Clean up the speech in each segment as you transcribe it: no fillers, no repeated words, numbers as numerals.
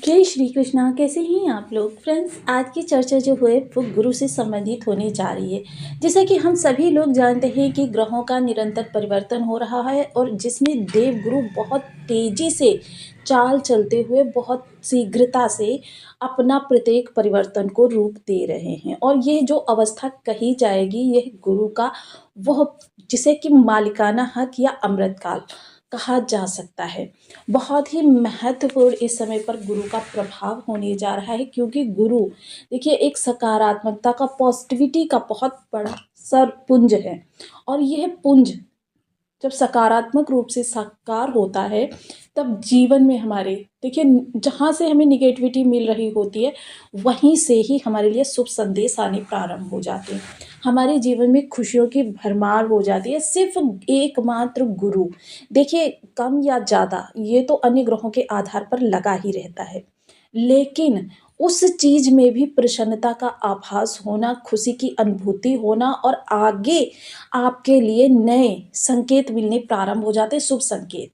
जय श्री कृष्णा। कैसे हैं आप लोग फ्रेंड्स। आज की चर्चा जो है वो गुरु से संबंधित होने जा रही है। जैसा कि हम सभी लोग जानते हैं कि ग्रहों का निरंतर परिवर्तन हो रहा है और जिसमें देव गुरु बहुत तेजी से चाल चलते हुए बहुत शीघ्रता से अपना प्रत्येक परिवर्तन को रूप दे रहे हैं। और ये जो अवस्था कही जाएगी यह गुरु का वह जिसे कि मालिकाना हक या अमृतकाल कहा जा सकता है। बहुत ही महत्वपूर्ण इस समय पर गुरु का प्रभाव होने जा रहा है, क्योंकि गुरु देखिए एक सकारात्मकता का पॉजिटिविटी का बहुत बड़ा सरपुंज है। और यह पुंज जब सकारात्मक रूप से साकार होता है तब जीवन में हमारे देखिए जहाँ से हमें निगेटिविटी मिल रही होती है वहीं से ही हमारे लिए शुभ संदेश आने प्रारंभ हो जाते हैं। हमारे जीवन में खुशियों की भरमार हो जाती है। सिर्फ एकमात्र गुरु देखिए कम या ज़्यादा ये तो अन्य ग्रहों के आधार पर लगा ही रहता है, लेकिन उस चीज में भी प्रसन्नता का आभास होना, खुशी की अनुभूति होना और आगे आपके लिए नए संकेत मिलने प्रारंभ हो जाते हैं, शुभ संकेत।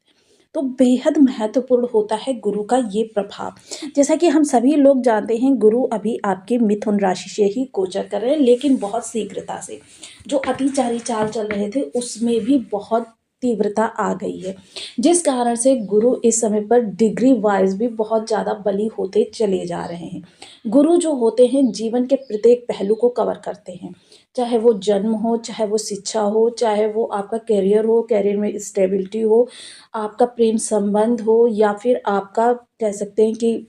तो बेहद महत्वपूर्ण होता है गुरु का ये प्रभाव। जैसा कि हम सभी लोग जानते हैं गुरु अभी आपके मिथुन राशि से ही गोचर कर रहे हैं, लेकिन बहुत शीघ्रता से। जो अतिचारी चाल चल रहे थे उसमें भी बहुत तीव्रता आ गई है, जिस कारण से गुरु इस समय पर डिग्री वाइज भी बहुत ज़्यादा बली होते चले जा रहे हैं। गुरु जो होते हैं जीवन के प्रत्येक पहलू को कवर करते हैं, चाहे वो जन्म हो, चाहे वो शिक्षा हो, चाहे वो आपका करियर हो, करियर में स्टेबिलिटी हो, आपका प्रेम संबंध हो, या फिर आपका कह सकते हैं कि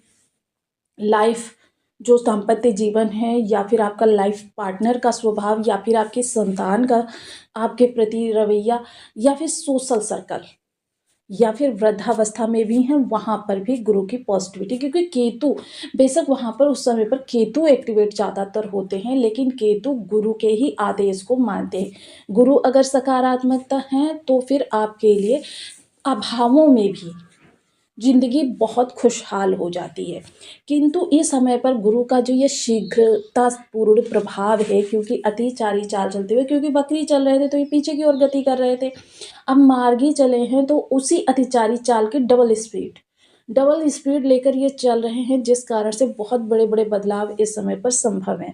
लाइफ जो दाम्पत्य जीवन है, या फिर आपका लाइफ पार्टनर का स्वभाव, या फिर आपकी संतान का आपके प्रति रवैया, या फिर सोशल सर्कल, या फिर वृद्धावस्था में भी हैं वहाँ पर भी गुरु की पॉजिटिविटी। क्योंकि केतु बेशक वहाँ पर उस समय पर केतु एक्टिवेट ज़्यादातर होते हैं, लेकिन केतु गुरु के ही आदेश को मानते हैं। गुरु अगर सकारात्मकता है तो फिर आपके लिए अभावों में भी जिंदगी बहुत खुशहाल हो जाती है। किंतु इस समय पर गुरु का जो ये शीघ्रता पूर्ण प्रभाव है, क्योंकि अतिचारी चाल चलते हुए, क्योंकि बकरी चल रहे थे तो ये पीछे की ओर गति कर रहे थे, अब मार्गी चले हैं तो उसी अतिचारी चाल की डबल स्पीड लेकर ये चल रहे हैं, जिस कारण से बहुत बड़े बड़े बदलाव इस समय पर संभव हैं।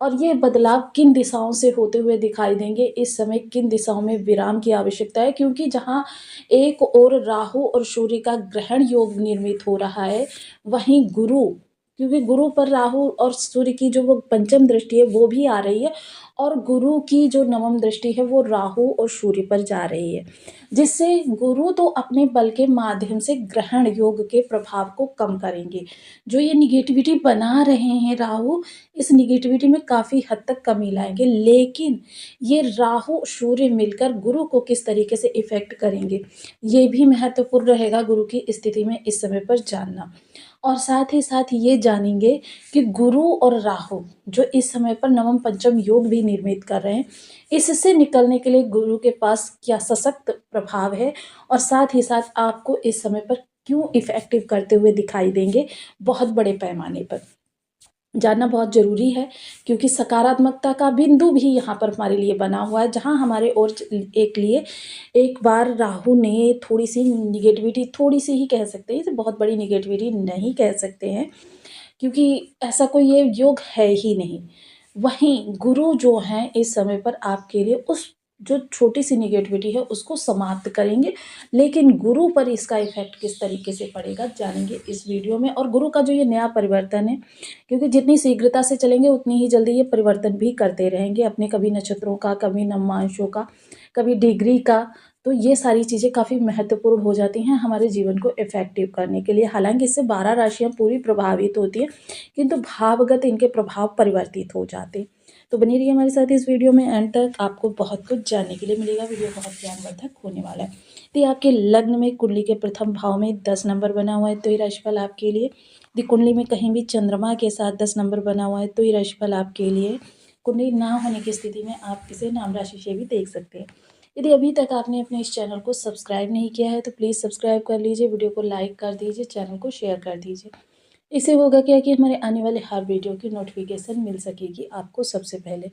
और ये बदलाव किन दिशाओं से होते हुए दिखाई देंगे, इस समय किन दिशाओं में विराम की आवश्यकता है, क्योंकि जहाँ एक और राहु और सूर्य का ग्रहण योग निर्मित हो रहा है, वहीं गुरु, क्योंकि गुरु पर राहु और सूर्य की जो वो पंचम दृष्टि है वो भी आ रही है, और गुरु की जो नवम दृष्टि है वो राहु और सूर्य पर जा रही है, जिससे गुरु तो अपने बल के माध्यम से ग्रहण योग के प्रभाव को कम करेंगे। जो ये निगेटिविटी बना रहे हैं राहु, इस निगेटिविटी में काफ़ी हद तक कमी लाएंगे, लेकिन ये राहु सूर्य मिलकर गुरु को किस तरीके से इफेक्ट करेंगे ये भी महत्वपूर्ण रहेगा गुरु की स्थिति में इस समय पर जानना। और साथ ही साथ ये जानेंगे कि गुरु और राहु जो इस समय पर नवम पंचम योग भी निर्मित कर रहे हैं, इससे निकलने के लिए गुरु के पास क्या सशक्त प्रभाव है, और साथ ही साथ आपको इस समय पर क्यों इफेक्टिव करते हुए दिखाई देंगे बहुत बड़े पैमाने पर, जानना बहुत ज़रूरी है। क्योंकि सकारात्मकता का बिंदु भी यहाँ पर हमारे लिए बना हुआ है, जहाँ हमारे और एक बार राहु ने थोड़ी सी निगेटिविटी, थोड़ी सी ही कह सकते हैं, इसे बहुत बड़ी निगेटिविटी नहीं कह सकते हैं, क्योंकि ऐसा कोई ये योग है ही नहीं। वहीं गुरु जो हैं इस समय पर आपके लिए उस जो छोटी सी निगेटिविटी है उसको समाप्त करेंगे, लेकिन गुरु पर इसका इफेक्ट किस तरीके से पड़ेगा जानेंगे इस वीडियो में। और गुरु का जो ये नया परिवर्तन है, क्योंकि जितनी शीघ्रता से चलेंगे उतनी ही जल्दी ये परिवर्तन भी करते रहेंगे अपने, कभी नक्षत्रों का, कभी नवमांशों का, कभी डिग्री का। तो ये सारी चीज़ें काफ़ी महत्वपूर्ण हो जाती हैं हमारे जीवन को इफेक्टिव करने के लिए। हालांकि इससे 12 राशियाँ पूरी प्रभावित होती हैं, किंतु भावगत इनके प्रभाव परिवर्तित हो जाते हैं। तो बनी रहिए हमारे साथ इस वीडियो में एंड तक, आपको बहुत कुछ जानने के लिए मिलेगा। वीडियो बहुत ज्ञानवर्धक होने वाला है। यदि आपके लग्न में कुंडली के प्रथम भाव में 10 नंबर बना हुआ है तो ये राशिफल आपके लिए। यदि कुंडली में कहीं भी चंद्रमा के साथ 10 नंबर बना हुआ है तो ये राशिफल आपके लिए। कुंडली ना होने की स्थिति में आप इसे नाम राशि से भी देख सकते हैं। यदि अभी तक आपने अपने इस चैनल को सब्सक्राइब नहीं किया है तो प्लीज़ सब्सक्राइब कर लीजिए, वीडियो को लाइक कर दीजिए, चैनल को शेयर कर दीजिए। इससे होगा क्या कि हमारे आने वाले हर वीडियो की नोटिफिकेशन मिल सकेगी आपको सबसे पहले।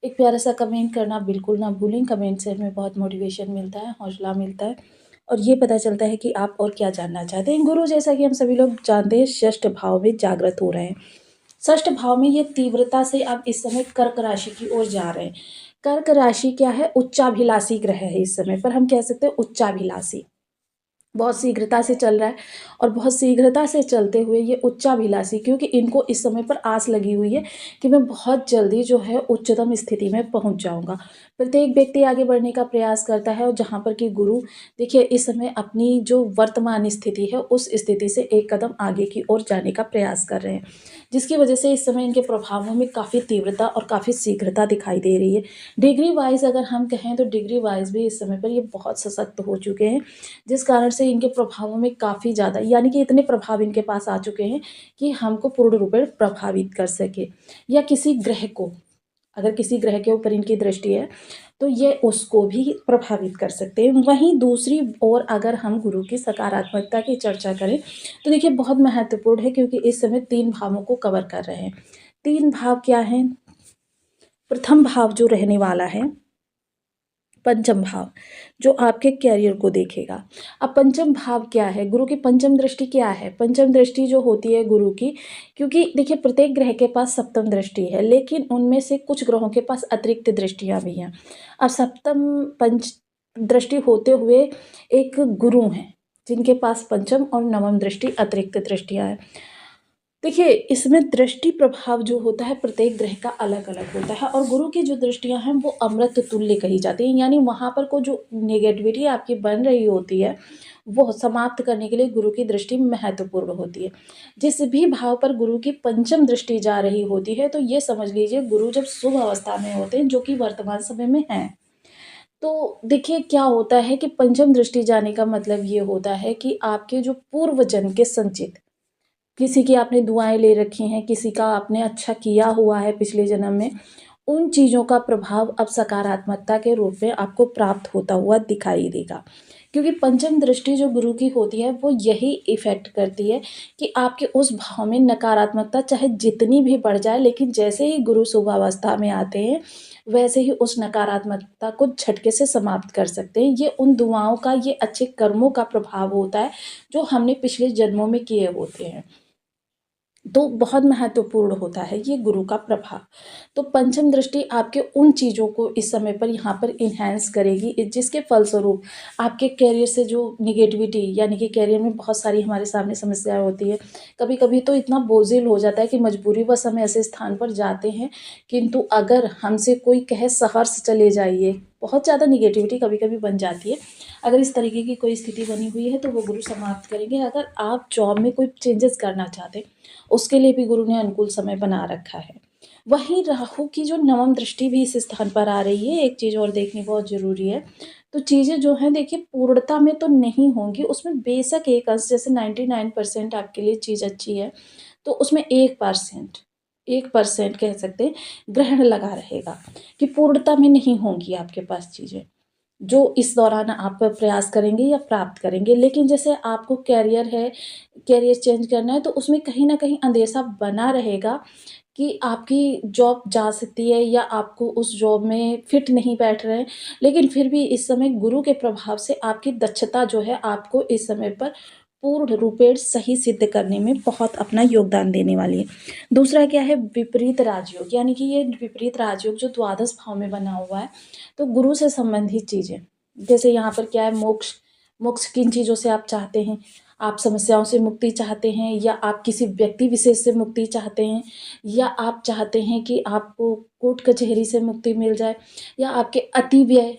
एक प्यारा सा कमेंट करना बिल्कुल ना भूलें, कमेंट से हमें बहुत मोटिवेशन मिलता है, हौसला मिलता है, और ये पता चलता है कि आप और क्या जानना चाहते हैं। गुरु जैसा कि हम सभी लोग जानते हैं षष्ठ भाव में जागृत हो रहे हैं। षष्ठ भाव में ये तीव्रता से अब इस समय कर्क राशि की ओर जा रहे हैं। कर्क राशि क्या है? उच्चाभिलाषी ग्रह है इस समय पर, हम कह सकते हैं उच्चाभिलाषी। बहुत शीघ्रता से चल रहा है और बहुत शीघ्रता से चलते हुए ये उच्चाभिलाषी, क्योंकि इनको इस समय पर आस लगी हुई है कि मैं बहुत जल्दी जो है उच्चतम स्थिति में पहुंच जाऊंगा। प्रत्येक व्यक्ति आगे बढ़ने का प्रयास करता है, और जहां पर कि गुरु देखिए इस समय अपनी जो वर्तमान स्थिति है उस स्थिति से एक कदम आगे की ओर जाने का प्रयास कर रहे हैं, जिसकी वजह से इस समय इनके प्रभावों में काफ़ी तीव्रता और काफ़ी शीघ्रता दिखाई दे रही है। डिग्री वाइज अगर हम कहें तो डिग्री वाइज भी इस समय पर ये बहुत सशक्त हो चुके हैं, जिस कारण से इनके प्रभावों में काफ़ी ज़्यादा, यानी कि इतने प्रभाव इनके पास आ चुके हैं कि हमको पूर्ण रूपेण प्रभावित कर सके, या किसी ग्रह को, अगर किसी ग्रह के ऊपर इनकी दृष्टि है तो ये उसको भी प्रभावित कर सकते हैं। वहीं दूसरी ओर अगर हम गुरु की सकारात्मकता की चर्चा करें तो देखिए बहुत महत्वपूर्ण है, क्योंकि इस समय 3 भावों को कवर कर रहे हैं। 3 भाव क्या हैं? प्रथम भाव जो रहने वाला है पंचम भाव, जो आपके कैरियर को देखेगा। अब पंचम भाव क्या है? गुरु की पंचम दृष्टि क्या है? पंचम दृष्टि जो होती है गुरु की, क्योंकि देखिए प्रत्येक ग्रह के पास सप्तम दृष्टि है, लेकिन उनमें से कुछ ग्रहों के पास अतिरिक्त दृष्टियां भी हैं। अब सप्तम पंच दृष्टि होते हुए एक गुरु हैं जिनके पास पंचम और नवम दृष्टि अतिरिक्त दृष्टियां हैं। देखिए इसमें दृष्टि प्रभाव जो होता है प्रत्येक ग्रह का अलग अलग होता है, और गुरु की जो दृष्टियां हैं वो अमृत तुल्य कही जाती हैं, यानी वहाँ पर को जो नेगेटिविटी आपकी बन रही होती है वो समाप्त करने के लिए गुरु की दृष्टि महत्वपूर्ण होती है। जिस भी भाव पर गुरु की पंचम दृष्टि जा रही होती है तो ये समझ लीजिए गुरु जब शुभ अवस्था में होते हैं, जो कि वर्तमान समय में है, तो देखिए क्या होता है कि पंचम दृष्टि जाने का मतलब ये होता है कि आपके जो पूर्व जन्म के संचित, किसी की आपने दुआएँ ले रखी हैं, किसी का आपने अच्छा किया हुआ है पिछले जन्म में, उन चीज़ों का प्रभाव अब सकारात्मकता के रूप में आपको प्राप्त होता हुआ दिखाई देगा। क्योंकि पंचम दृष्टि जो गुरु की होती है वो यही इफ़ेक्ट करती है कि आपके उस भाव में नकारात्मकता चाहे जितनी भी बढ़ जाए, लेकिन जैसे ही गुरु शुभावस्था में आते हैं वैसे ही उस नकारात्मकता को झटके से समाप्त कर सकते हैं। ये उन दुआओं का, ये अच्छे कर्मों का प्रभाव होता है जो हमने पिछले जन्मों में किए होते हैं। तो बहुत महत्वपूर्ण होता है ये गुरु का प्रभाव। तो पंचम दृष्टि आपके उन चीज़ों को इस समय पर यहाँ पर इन्हेंस करेगी, जिसके फलस्वरूप आपके करियर से जो निगेटिविटी, यानी कि करियर में बहुत सारी हमारे सामने समस्याएं होती है। कभी कभी तो इतना बोझिल हो जाता है कि मजबूरीवश हम ऐसे स्थान पर जाते हैं, किंतु अगर हमसे कोई कहे सहर्ष चले जाइए, बहुत ज़्यादा निगेटिविटी कभी कभी बन जाती है। अगर इस तरीके की कोई स्थिति बनी हुई है तो वो गुरु समाप्त करेंगे। अगर आप जॉब में कोई चेंजेस करना चाहते हैं उसके लिए भी गुरु ने अनुकूल समय बना रखा है। वहीं राहु की जो नवम दृष्टि भी इस स्थान पर आ रही है, एक चीज़ और देखनी बहुत ज़रूरी है। तो चीज़ें जो हैं देखिए पूर्णता में तो नहीं होंगी, उसमें बेशक एक अंश, जैसे 99% आपके लिए चीज़ अच्छी है तो उसमें 1%, 1% कह सकते हैं ग्रहण लगा रहेगा, कि पूर्णता में नहीं होंगी आपके पास चीज़ें जो इस दौरान आप प्रयास करेंगे या प्राप्त करेंगे। लेकिन जैसे आपको कैरियर है, कैरियर चेंज करना है, तो उसमें कहीं न कहीं अंदेशा बना रहेगा कि आपकी जॉब जा सकती है या आपको उस जॉब में फिट नहीं बैठ रहे हैं। लेकिन फिर भी इस समय गुरु के प्रभाव से आपकी दक्षता जो है आपको इस समय पर पूर्ण रूपेण सही सिद्ध करने में बहुत अपना योगदान देने वाली है। दूसरा क्या है? विपरीत राजयोग, यानी कि ये विपरीत राजयोग जो द्वादश भाव में बना हुआ है, तो गुरु से संबंधित चीज़ें, जैसे यहाँ पर क्या है, मोक्ष। मोक्ष किन चीज़ों से आप चाहते हैं? आप समस्याओं से मुक्ति चाहते हैं, या आप किसी व्यक्ति विशेष से मुक्ति चाहते हैं, या आप चाहते हैं कि आपको कोर्ट कचहरी से मुक्ति मिल जाए, या आपके अति व्यय।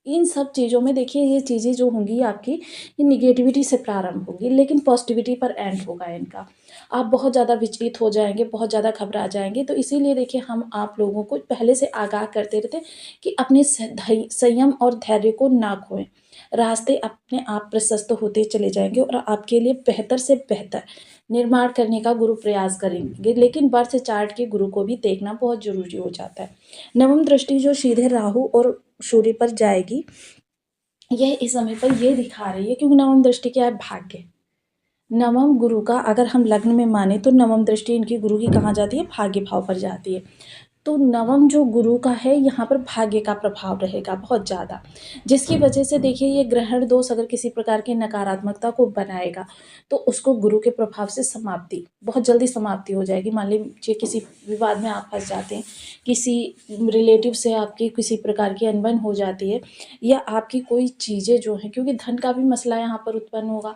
इन सब चीज़ों में देखिए ये चीज़ें जो होंगी आपकी, ये निगेटिविटी से प्रारंभ होगी लेकिन पॉजिटिविटी पर एंड होगा इनका। आप बहुत ज़्यादा विचलित हो जाएँगे, बहुत ज़्यादा घबरा जाएँगे, तो इसीलिए देखिए हम आप लोगों को पहले से आगाह करते रहते हैं कि अपने संयम और धैर्य को ना खोएँ। रास्ते अपने आप प्रशस्त होते चले जाएँगे और आपके लिए बेहतर से बेहतर निर्माण करने का गुरु प्रयास करेंगे। लेकिन बर्थ चार्ट के गुरु को भी देखना बहुत ज़रूरी हो जाता है। नवम दृष्टि जो सीधे राहु और सूर्य पर जाएगी, यह इस समय पर ये दिखा रही है, क्योंकि नवम दृष्टि क्या है? भाग्य। नवम गुरु का अगर हम लग्न में माने तो नवम दृष्टि इनकी गुरु की कहाँ जाती है? भाग्य भाव पर जाती है। तो नवम जो गुरु का है यहाँ पर भाग्य का प्रभाव रहेगा बहुत ज़्यादा, जिसकी वजह से देखिए ये ग्रहण दोष अगर किसी प्रकार की नकारात्मकता को बनाएगा तो उसको गुरु के प्रभाव से समाप्ति बहुत जल्दी समाप्ति हो जाएगी। मान लीजिए किसी विवाद में आप फंस जाते हैं, किसी रिलेटिव से आपकी किसी प्रकार की अनबन हो जाती है, या आपकी कोई चीज़ें जो हैं, क्योंकि धन का भी मसला यहाँ पर उत्पन्न होगा,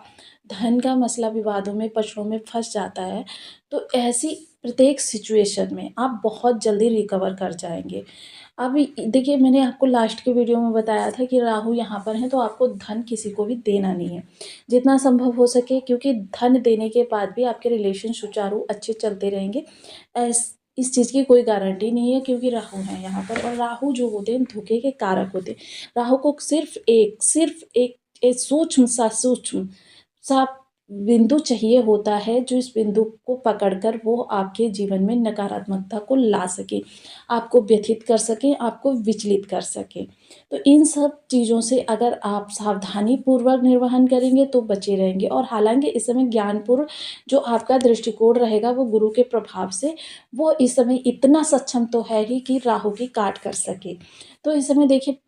धन का मसला विवादों में पक्षों में फंस जाता है, तो ऐसी प्रत्येक सिचुएशन में आप बहुत जल्दी रिकवर कर जाएंगे। अभी देखिए मैंने आपको लास्ट के वीडियो में बताया था कि राहु यहाँ पर है तो आपको धन किसी को भी देना नहीं है जितना संभव हो सके, क्योंकि धन देने के बाद भी आपके रिलेशन सुचारू अच्छे चलते रहेंगे। इस चीज़ की कोई गारंटी नहीं है, क्योंकि राहु है यहाँ पर, और राहु जो होते हैं धोखे के कारक होते हैं। राहु को सिर्फ एक सूक्ष्म सा बिंदु चाहिए होता है, जो इस बिंदु को पकड़कर वो आपके जीवन में नकारात्मकता को ला सके, आपको व्यथित कर सके, आपको विचलित कर सके। तो इन सब चीज़ों से अगर आप सावधानी पूर्वक निर्वहन करेंगे तो बचे रहेंगे। और हालांकि इस समय ज्ञानपूर्ण जो आपका दृष्टिकोण रहेगा वो गुरु के प्रभाव से वो इस समय इतना सक्षम तो है ही कि राहु की काट कर सके। तो इस समय देखिए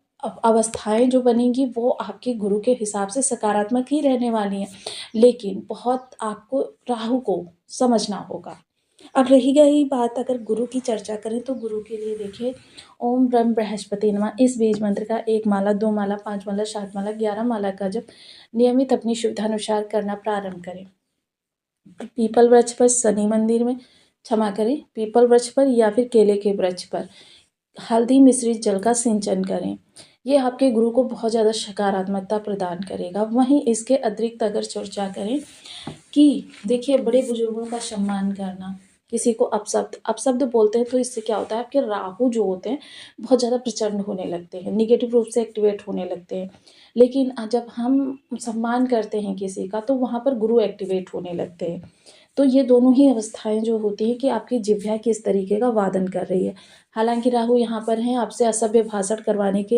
अवस्थाएं जो बनेंगी वो आपके गुरु के हिसाब से सकारात्मक ही रहने वाली हैं, लेकिन बहुत आपको राहु को समझना होगा। अब रही गई बात अगर गुरु की चर्चा करें तो गुरु के लिए देखिए ओम ब्रह्म बृहस्पति नमः इस बीज मंत्र का 1 माला 2 माला 5 माला 7 माला 11 माला का जब नियमित अपनी सुविधानुसार करना प्रारंभ करें। पीपल वृक्ष पर, शनि मंदिर में, क्षमा करें, पीपल वृक्ष पर या फिर केले के वृक्ष पर हल्दी मिश्रित जल का सिंचन करें। ये आपके गुरु को बहुत ज़्यादा सकारात्मकता प्रदान करेगा। वहीं इसके अतिरिक्त अगर चर्चा करें कि देखिए बड़े बुजुर्गों का सम्मान करना, किसी को अपशब्द बोलते हैं तो इससे क्या होता है, आपके राहु जो होते हैं बहुत ज़्यादा प्रचंड होने लगते हैं, निगेटिव रूप से एक्टिवेट होने लगते हैं। लेकिन जब हम सम्मान करते हैं किसी का तो वहाँ पर गुरु एक्टिवेट होने लगते हैं। तो ये दोनों ही अवस्थाएं जो होती हैं कि आपकी जिह्वा किस तरीके का वादन कर रही है। हालांकि राहु यहाँ पर हैं आपसे असभ्य भाषण करवाने के